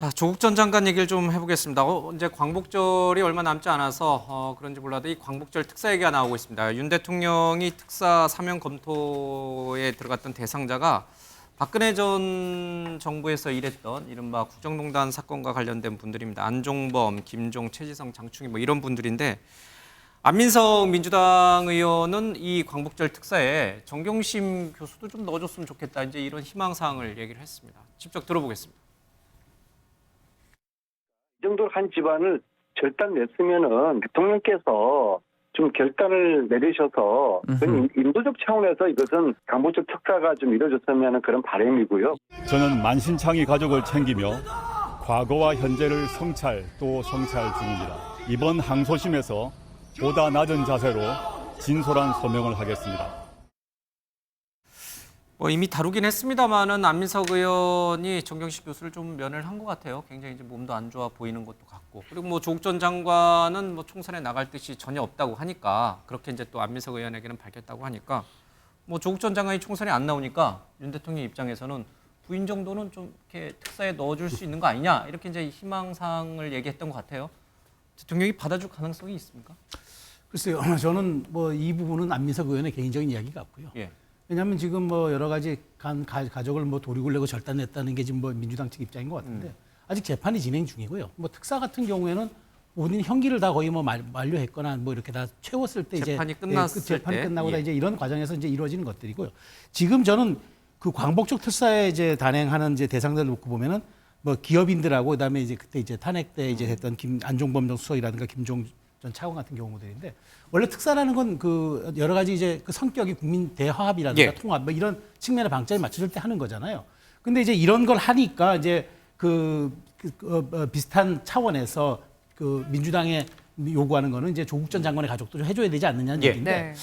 자, 조국 전 장관 얘기를 좀 해보겠습니다. 이제 광복절이 얼마 남지 않아서 그런지 몰라도 이 광복절 특사 얘기가 나오고 있습니다. 윤 대통령이 특사 사면 검토에 들어갔던 대상자가 박근혜 전 정부에서 일했던 이른바 국정농단 사건과 관련된 분들입니다. 안종범, 김종, 최지성, 장충희 뭐 이런 분들인데 안민석 민주당 의원은 이 광복절 특사에 정경심 교수도 좀 넣어줬으면 좋겠다. 이제 이런 희망사항을 얘기를 했습니다. 직접 들어보겠습니다. 이 정도 한 집안을 절단 냈으면은 대통령께서 좀 결단을 내리셔서 그건 인도적 차원에서 이것은 광복절 특사가 좀 이루어졌으면 그런 바람이고요. 저는 만신창이 가족을 챙기며 과거와 현재를 성찰 또 성찰 중입니다. 이번 항소심에서 보다 낮은 자세로 진솔한 소명을 하겠습니다. 이미 다루긴 했습니다만은 안민석 의원이 정경심 교수를 좀 면회를 한 것 같아요. 굉장히 이제 몸도 안 좋아 보이는 것도 같고, 그리고 뭐 조국 전 장관은 뭐 총선에 나갈 뜻이 전혀 없다고 하니까 그렇게 이제 또 안민석 의원에게는 밝혔다고 하니까 뭐 조국 전 장관이 총선에 안 나오니까 윤 대통령 입장에서는 부인 정도는 좀 이렇게 특사에 넣어줄 수 있는 거 아니냐 이렇게 이제 희망사항을 얘기했던 것 같아요. 대통령이 받아줄 가능성이 있습니까? 글쎄요, 저는 뭐 이 부분은 안민석 의원의 개인적인 이야기 같고요. 예. 왜냐하면 지금 뭐 여러 가지 가족을 뭐 도리굴 내고 절단냈다는 게 지금 뭐 민주당 측 입장인 것 같은데 아직 재판이 진행 중이고요. 뭐 특사 같은 경우에는 본인 형기를 다 거의 뭐 만료했거나 뭐 이렇게 다 채웠을 때 재판이 이제 끝났을 재판이 때. 끝나고 다 예. 이제 이런 과정에서 이제 이루어지는 것들이고요. 지금 저는 그 광복절 특사에 이제 단행하는 이제 대상자를 놓고 보면은 뭐 기업인들하고 그다음에 이제 그때 이제 탄핵 때 이제 했던 안종범 전 수석이라든가 김종 전 차관 같은 경우들인데 원래 특사라는 건 그 여러 가지 이제 그 성격이 국민 대화합이라든가 예. 통합 뭐 이런 측면의 방점이 맞춰질 때 하는 거잖아요. 근데 이제 이런 걸 하니까 이제 비슷한 차원에서 그 민주당에 요구하는 거는 이제 조국 전 장관의 가족도 좀 해줘야 되지 않느냐는 예. 얘기인데 네.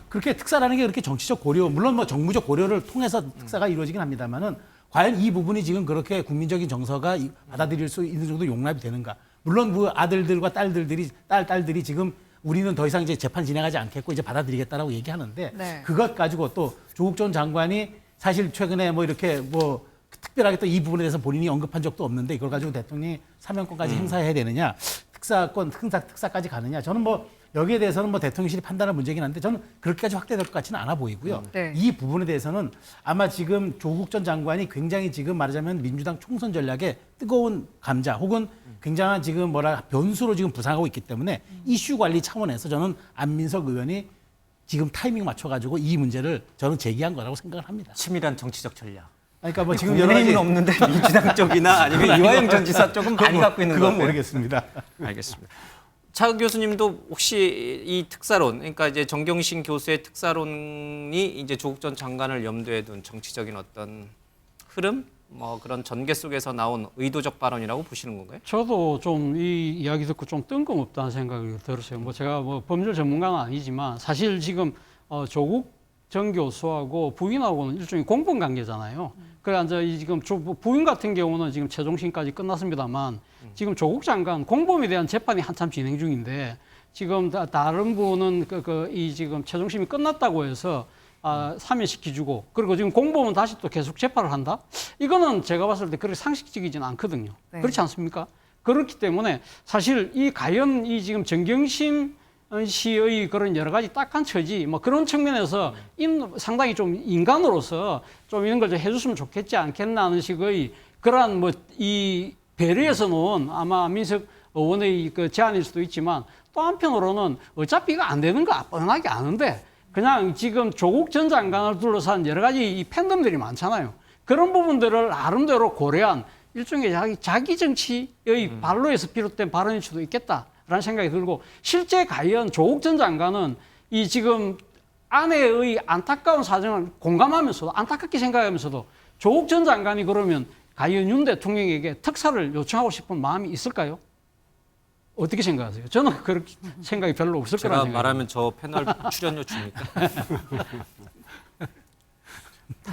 그렇게 특사라는 게 그렇게 정치적 고려 물론 뭐 정무적 고려를 통해서 특사가 이루어지긴 합니다만은 과연 이 부분이 지금 그렇게 국민적인 정서가 받아들일 수 있는 정도 용납이 되는가? 물론 그 아들들과 딸들이 지금 우리는 더 이상 이제 재판 진행하지 않겠고 이제 받아들이겠다라고 얘기하는데 네. 그것 가지고 또 조국 전 장관이 사실 최근에 뭐 이렇게 뭐 특별하게 또 이 부분에 대해서 본인이 언급한 적도 없는데 이걸 가지고 대통령이 사면권까지 행사해야 되느냐, 특사까지 가느냐. 저는 뭐 여기에 대해서는 뭐 대통령실이 판단할 문제긴 한데 저는 그렇게까지 확대될 것 같지는 않아 보이고요. 네. 이 부분에 대해서는 아마 지금 조국 전 장관이 굉장히 지금 말하자면 민주당 총선 전략에 뜨거운 감자 혹은 굉장한 지금 변수로 지금 부상하고 있기 때문에 이슈 관리 차원에서 저는 안민석 의원이 지금 타이밍 맞춰가지고 이 문제를 저는 제기한 거라고 생각을 합니다. 치밀한 정치적 전략. 그러니까 뭐 지금 여러 가지 국민의힘은 없는데 민주당 쪽이나 아니면 이화영 전 지사 쪽은 많이 갖고 있는 거 그건 같아요. 모르겠습니다. 알겠습니다. 차 교수님도 혹시 이 특사론, 그러니까 이제 정경심 교수의 특사론이 이제 조국 전 장관을 염두에 둔 정치적인 어떤 흐름, 뭐 그런 전개 속에서 나온 의도적 발언이라고 보시는 건가요? 저도 좀 이 이야기 듣고 좀 뜬금없다는 생각이 들었어요. 뭐 제가 뭐 법률 전문가는 아니지만 사실 지금 조국 전 교수하고 부인하고는 일종의 공범 관계잖아요. 그래 이제 지금 부인 같은 경우는 지금 최종심까지 끝났습니다만 지금 조국 장관 공범에 대한 재판이 한참 진행 중인데 지금 다른 분은 이 지금 최종심이 끝났다고 해서 사면시켜주고 그리고 지금 공범은 다시 또 계속 재판을 한다? 이거는 제가 봤을 때 그렇게 상식적이지는 않거든요. 네. 그렇지 않습니까? 그렇기 때문에 사실 과연 이 지금 정경심 씨의 그런 여러 가지 딱한 처지 뭐 그런 측면에서 상당히 좀 인간으로서 좀 이런 걸 좀 해줬으면 좋겠지 않겠나 하는 식의 그러한 뭐 이 배려에서는 아마 안민석 의원의 그 제안일 수도 있지만 또 한편으로는 어차피 이거 안 되는 거 뻔하게 아는데 그냥 지금 조국 전 장관을 둘러싼 여러 가지 이 팬덤들이 많잖아요. 그런 부분들을 나름대로 고려한 일종의 자기 정치의 발로에서 비롯된 발언일 수도 있겠다라는 생각이 들고 실제 과연 조국 전 장관은 이 지금 아내의 안타까운 사정을 공감하면서도 안타깝게 생각하면서도 조국 전 장관이 그러면 과연 윤 대통령에게 특사를 요청하고 싶은 마음이 있을까요? 어떻게 생각하세요? 저는 그렇게 생각이 별로 없을 거라는 제가 생각이 말하면 저 패널 출연료 줍니까?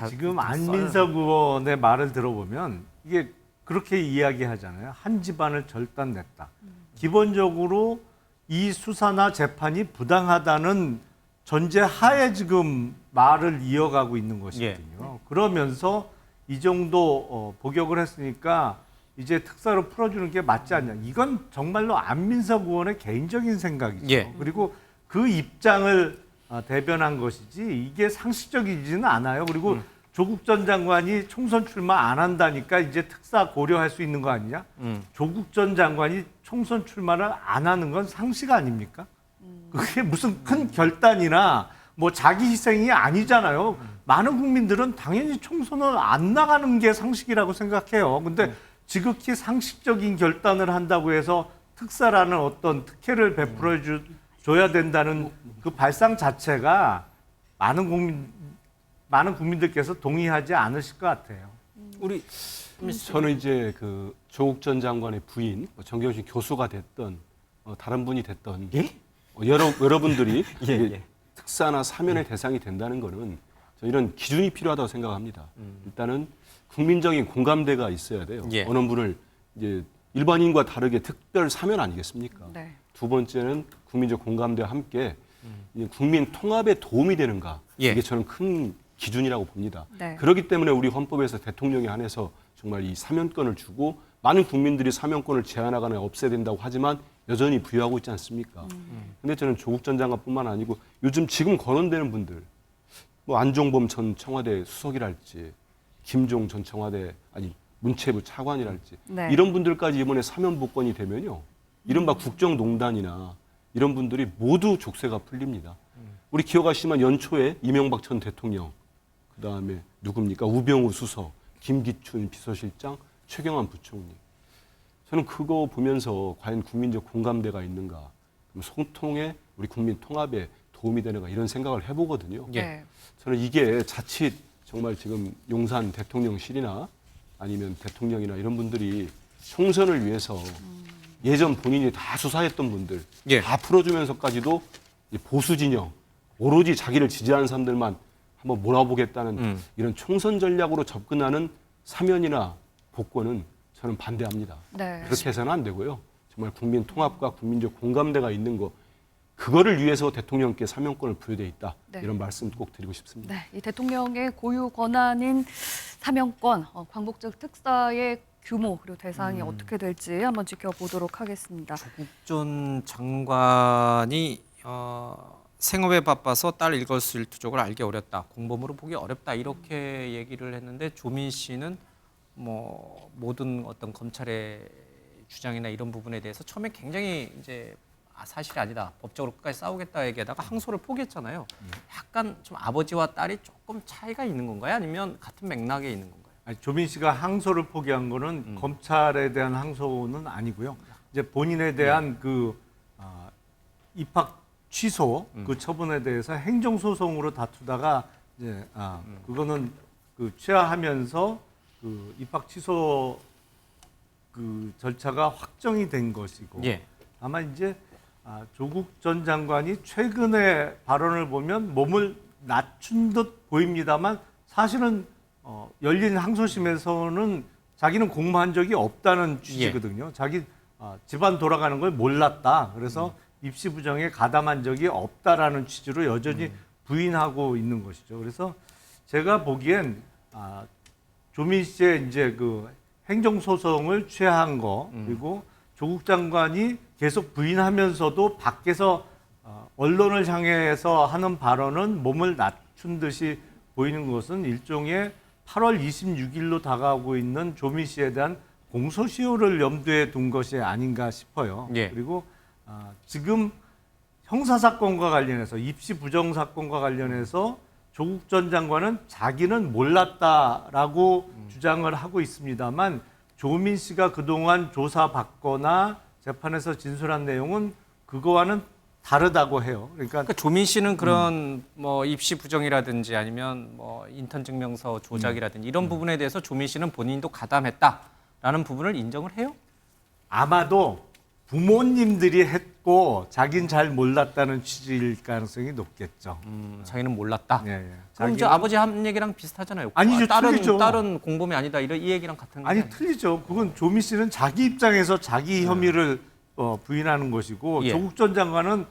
지금 안민석 의원의 말을 들어보면 이게 그렇게 이야기하잖아요. 한 집안을 절단냈다. 기본적으로 이 수사나 재판이 부당하다는 전제하에 지금 말을 이어가고 있는 것이거든요. 그러면서 이 정도 복역을 했으니까 이제 특사로 풀어주는 게 맞지 않냐. 이건 정말로 안민석 의원의 개인적인 생각이죠. 예. 그리고 그 입장을 대변한 것이지 이게 상식적이지는 않아요. 그리고 조국 전 장관이 총선 출마 안 한다니까 이제 특사 고려할 수 있는 거 아니냐? 조국 전 장관이 총선 출마를 안 하는 건 상식 아닙니까? 그게 무슨 큰 결단이나 뭐 자기 희생이 아니잖아요. 많은 국민들은 당연히 총선을 안 나가는 게 상식이라고 생각해요. 근데 지극히 상식적인 결단을 한다고 해서 특사라는 어떤 특혜를 베풀어 줘야 된다는 그 발상 자체가 많은 국민들께서 동의하지 않으실 것 같아요. 우리 저는 이제 그 조국 전 장관의 부인 정경심 교수가 됐던 다른 분이 됐던 여러분들이 이게 특사나 사면의 대상이 된다는 거는 저 이런 기준이 필요하다고 생각합니다. 일단은 국민적인 공감대가 있어야 돼요. 예. 어느 분을 이제 일반인과 다르게 특별 사면 아니겠습니까? 네. 두 번째는 국민적 공감대와 함께 이제 국민 통합에 도움이 되는가 예. 이게 저는 큰 기준이라고 봅니다. 네. 그렇기 때문에 우리 헌법에서 대통령에 한해서 정말 이 사면권을 주고 많은 국민들이 사면권을 제한하거나 없애야 된다고 하지만 여전히 부여하고 있지 않습니까? 근데 저는 조국 전 장관뿐만 아니고 요즘 지금 거론되는 분들 뭐 안종범 전 청와대 수석이랄지 김종 전 청와대 문체부 차관이랄지 네. 이런 분들까지 이번에 사면 복권이 되면요. 이른바 국정농단이나 이런 분들이 모두 족쇄가 풀립니다. 우리 기억하시지만 연초에 이명박 전 대통령 그다음에 누굽니까? 우병우 수석, 김기춘 비서실장, 최경환 부총리. 저는 그거 보면서 과연 국민적 공감대가 있는가, 그럼 소통에 우리 국민 통합에 도움이 되는가 이런 생각을 해보거든요. 네. 저는 이게 자칫 정말 지금 용산 대통령실이나 아니면 대통령이나 이런 분들이 총선을 위해서 예전 본인이 다 수사했던 분들 예. 다 풀어주면서까지도 이 보수 진영 오로지 자기를 지지하는 사람들만 한번 몰아보겠다는 이런 총선 전략으로 접근하는 사면이나 복권은 저는 반대합니다. 네. 그렇게 해서는 안 되고요. 정말 국민 통합과 국민적 공감대가 있는 거 그거를 위해서 대통령께 사면권을 부여돼 있다. 네. 이런 말씀 꼭 드리고 싶습니다. 네, 이 대통령의 고유 권한인 사면권, 광복절 특사의 규모 그리고 대상이 어떻게 될지 한번 지켜보도록 하겠습니다. 조국 전 장관이 생업에 바빠서 딸 일거수일투족을 알기 어렵다. 공범으로 보기 어렵다. 이렇게 얘기를 했는데 조민 씨는 뭐 모든 어떤 검찰의 주장이나 이런 부분에 대해서 처음에 굉장히 이제 사실이 아니다. 법적으로 끝까지 싸우겠다 얘기하다가 항소를 포기했잖아요. 약간 좀 아버지와 딸이 조금 차이가 있는 건가요? 아니면 같은 맥락에 있는 건가요? 아니, 조민 씨가 항소를 포기한 거는 검찰에 대한 항소는 아니고요. 이제 본인에 대한 그 입학 취소 그 처분에 대해서 행정소송으로 다투다가 이제 그거는 그 취하하면서 그 입학 취소 그 절차가 확정이 된 것이고 예. 다만 이제 조국 전 장관이 최근에 발언을 보면 몸을 낮춘 듯 보입니다만 사실은 열린 항소심에서는 자기는 공모한 적이 없다는 취지거든요. 자기 집안 돌아가는 걸 몰랐다. 그래서 입시 부정에 가담한 적이 없다라는 취지로 여전히 부인하고 있는 것이죠. 그래서 제가 보기엔 조민 씨의 이제 그 행정소송을 취한 거 그리고 조국 장관이 계속 부인하면서도 밖에서 언론을 향해서 하는 발언은 몸을 낮춘 듯이 보이는 것은 일종의 8월 26일로 다가오고 있는 조민 씨에 대한 공소시효를 염두에 둔 것이 아닌가 싶어요. 예. 그리고 지금 형사사건과 관련해서 입시 부정 사건과 관련해서 조국 전 장관은 자기는 몰랐다라고 주장을 하고 있습니다만 조민 씨가 그동안 조사받거나 재판에서 진술한 내용은 그거와는 다르다고 해요. 그러니까 조민 씨는 그런 뭐 입시 부정이라든지 아니면 뭐 인턴 증명서 조작이라든지 이런 부분에 대해서 조민 씨는 본인도 가담했다라는 부분을 인정을 해요? 아마도 부모님들이 했고 자긴 잘 몰랐다는 취지일 가능성이 높겠죠. 자기는 몰랐다. 예, 예. 그럼 이제 아버지 한 얘기랑 비슷하잖아요. 아니죠, 틀리죠. 딸은 공범이 아니다. 이 얘기랑 같은 아니 거예요. 틀리죠. 그건 조민 씨는 자기 입장에서 자기 혐의를 부인하는 것이고 예. 조국 전 장관은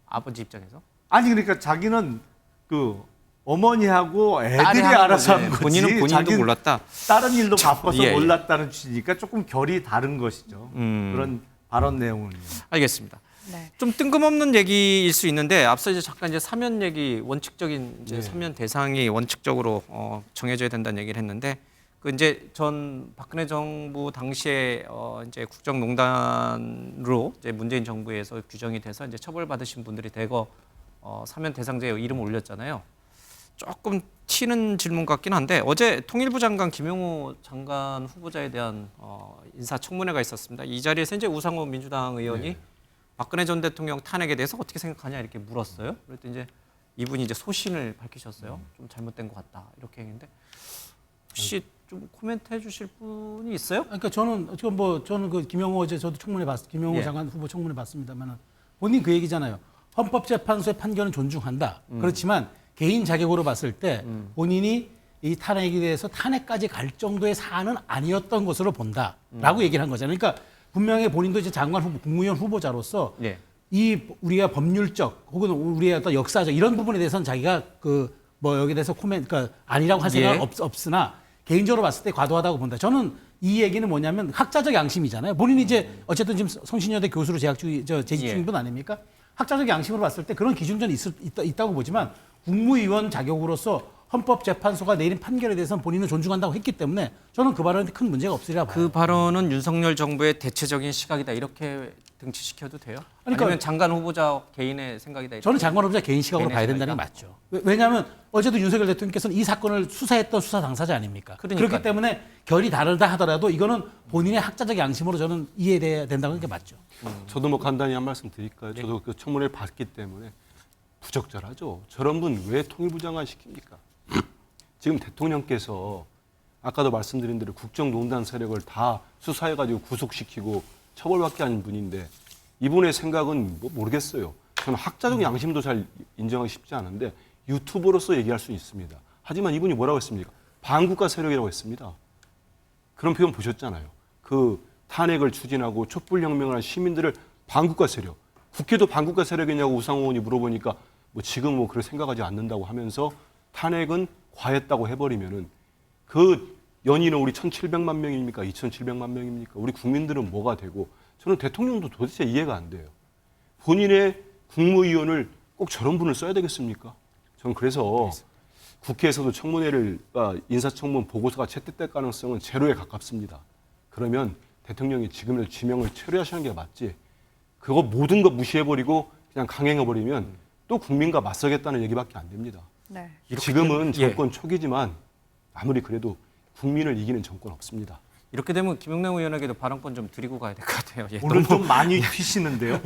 아버지 입장에서 아니 그러니까 자기는 그 어머니하고 애들이 딸이 하는 알아서 거지. 한 거지. 본인도 자기는 몰랐다. 다른 일도 바빠서 예, 예. 몰랐다는 취지니까 조금 결이 다른 것이죠. 그런 발언 내용은요. 알겠습니다. 네. 좀 뜬금없는 얘기일 수 있는데 앞서 이제 잠깐 이제 사면 얘기 원칙적인 이제 사면 대상이 원칙적으로 정해져야 된다는 얘기를 했는데 그 이제 전 박근혜 정부 당시에 이제 국정농단으로 이제 문재인 정부에서 규정이 돼서 이제 처벌받으신 분들이 대거 사면 대상자에 이름을 올렸잖아요. 조금 튀는 질문 같긴 한데 어제 통일부 장관 김용호 장관 후보자에 대한 인사청문회가 있었습니다. 이 자리에서 이제 우상호 민주당 의원이 박근혜 전 대통령 탄핵에 대해서 어떻게 생각하냐 이렇게 물었어요. 그랬더니 이제 이분이 이제 소신을 밝히셨어요. 좀 잘못된 것 같다 이렇게 했는데 혹시 좀 코멘트 해주실 분이 있어요? 그러니까 저는 지금 뭐 저는 그 김용호 어제 저도 청문회 김용호 예. 장관 후보 청문회 봤습니다만은 본인 그 얘기잖아요. 헌법재판소의 판결은 존중한다. 그렇지만 개인 자격으로 봤을 때 본인이 이 탄핵에 대해서 탄핵까지 갈 정도의 사안은 아니었던 것으로 본다라고 얘기를 한 거잖아요. 그러니까 분명히 본인도 이제 장관 후보, 국무위원 후보자로서 예. 이 우리가 법률적 혹은 우리의 어떤 역사적 이런 부분에 대해서는 자기가 그 뭐 여기에 대해서 그러니까 아니라고 할 생각은 없으나 개인적으로 봤을 때 과도하다고 본다. 저는 이 얘기는 뭐냐면 학자적 양심이잖아요. 본인이 이제 어쨌든 지금 성신여대 교수로 재직 중인 분 아닙니까? 학자적 양심으로 봤을 때 그런 기준점이 있다고 보지만 국무위원 자격으로서 헌법재판소가 내린 판결에 대해서는 본인은 존중한다고 했기 때문에 저는 그 발언에 큰 문제가 없으리라 봐요. 그 발언은 윤석열 정부의 대체적인 시각이다 이렇게 등치시켜도 돼요? 그러니까 아니면 장관 후보자 개인의 생각이다? 저는 장관 후보자 개인 시각으로 개인의 봐야 된다는 게 생각이다? 맞죠. 왜냐하면 어제도 윤석열 대통령께서는 이 사건을 수사했던 수사 당사자 아닙니까? 그러니까요. 그렇기 때문에 결이 다르다 하더라도 이거는 본인의 학자적 양심으로 저는 이해돼야 된다는 게 맞죠. 저도 뭐 간단히 한 말씀 드릴까요? 저도 그 청문회를 봤기 때문에 부적절하죠. 저런 분 왜 통일부 장관 시킵니까? 지금 대통령께서 아까도 말씀드린 대로 국정농단 세력을 다 수사해가지고 구속시키고 처벌받게 한 분인데 이분의 생각은 뭐 모르겠어요. 저는 학자적 양심도 잘 인정하기 쉽지 않은데 유튜버로서 얘기할 수 있습니다. 하지만 이분이 뭐라고 했습니까? 반국가 세력이라고 했습니다. 그런 표현 보셨잖아요. 그 탄핵을 추진하고 촛불혁명을 한 시민들을 반국가 세력, 국회도 반국가 세력이냐고 우상호 의원이 물어보니까 뭐 지금 뭐 그렇게 생각하지 않는다고 하면서 탄핵은 과했다고 해버리면은 그 연인은 우리 1,700만 명입니까? 2,700만 명입니까? 우리 국민들은 뭐가 되고 저는 대통령도 도대체 이해가 안 돼요. 본인의 국무위원을 꼭 저런 분을 써야 되겠습니까? 저는 그래서 국회에서도 청문회를 인사청문 보고서가 채택될 가능성은 제로에 가깝습니다. 그러면 대통령이 지금의 지명을 처리하시는 게 맞지. 그거 모든 거 무시해버리고 그냥 강행해버리면 또 국민과 맞서겠다는 얘기밖에 안 됩니다. 네. 지금은 정권 초기지만 아무리 그래도 국민을 이기는 정권 없습니다. 이렇게 되면 김용남 의원에게도 발언권 좀 드리고 가야 될 것 같아요. 예, 오늘 너무- 좀 많이 튀시는데요.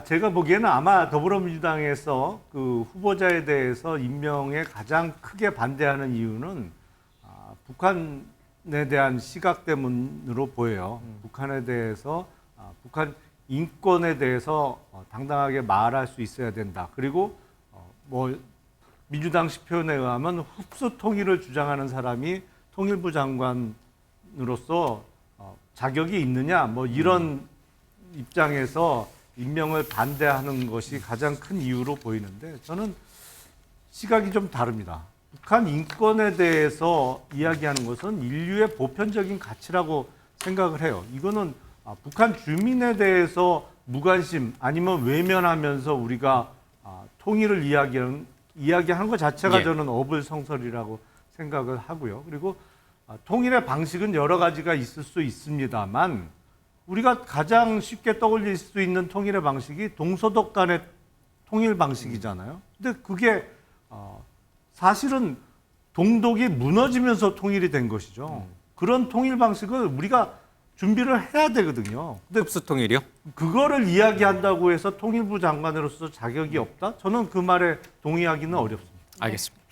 제가 보기에는 아마 더불어민주당에서 그 후보자에 대해서 임명에 가장 크게 반대하는 이유는 북한에 대한 시각 때문으로 보여요. 북한에 대해서 북한 인권에 대해서 당당하게 말할 수 있어야 된다. 그리고 뭐 민주당식 표현에 의하면 흡수 통일을 주장하는 사람이 통일부 장관으로서 자격이 있느냐 뭐 이런 입장에서 임명을 반대하는 것이 가장 큰 이유로 보이는데 저는 시각이 좀 다릅니다. 북한 인권에 대해서 이야기하는 것은 인류의 보편적인 가치라고 생각을 해요. 이거는 북한 주민에 대해서 무관심 아니면 외면하면서 우리가 통일을 이야기하는 것 자체가 예. 저는 어불성설이라고 생각을 하고요. 그리고 통일의 방식은 여러 가지가 있을 수 있습니다만 우리가 가장 쉽게 떠올릴 수 있는 통일의 방식이 동서독 간의 통일 방식이잖아요. 근데 그게 사실은 동독이 무너지면서 통일이 된 것이죠. 그런 통일 방식을 우리가 준비를 해야 되거든요. 근데 흡수 통일이요? 그거를 이야기한다고 해서 통일부 장관으로서 자격이 없다? 저는 그 말에 동의하기는 어렵습니다. 알겠습니다.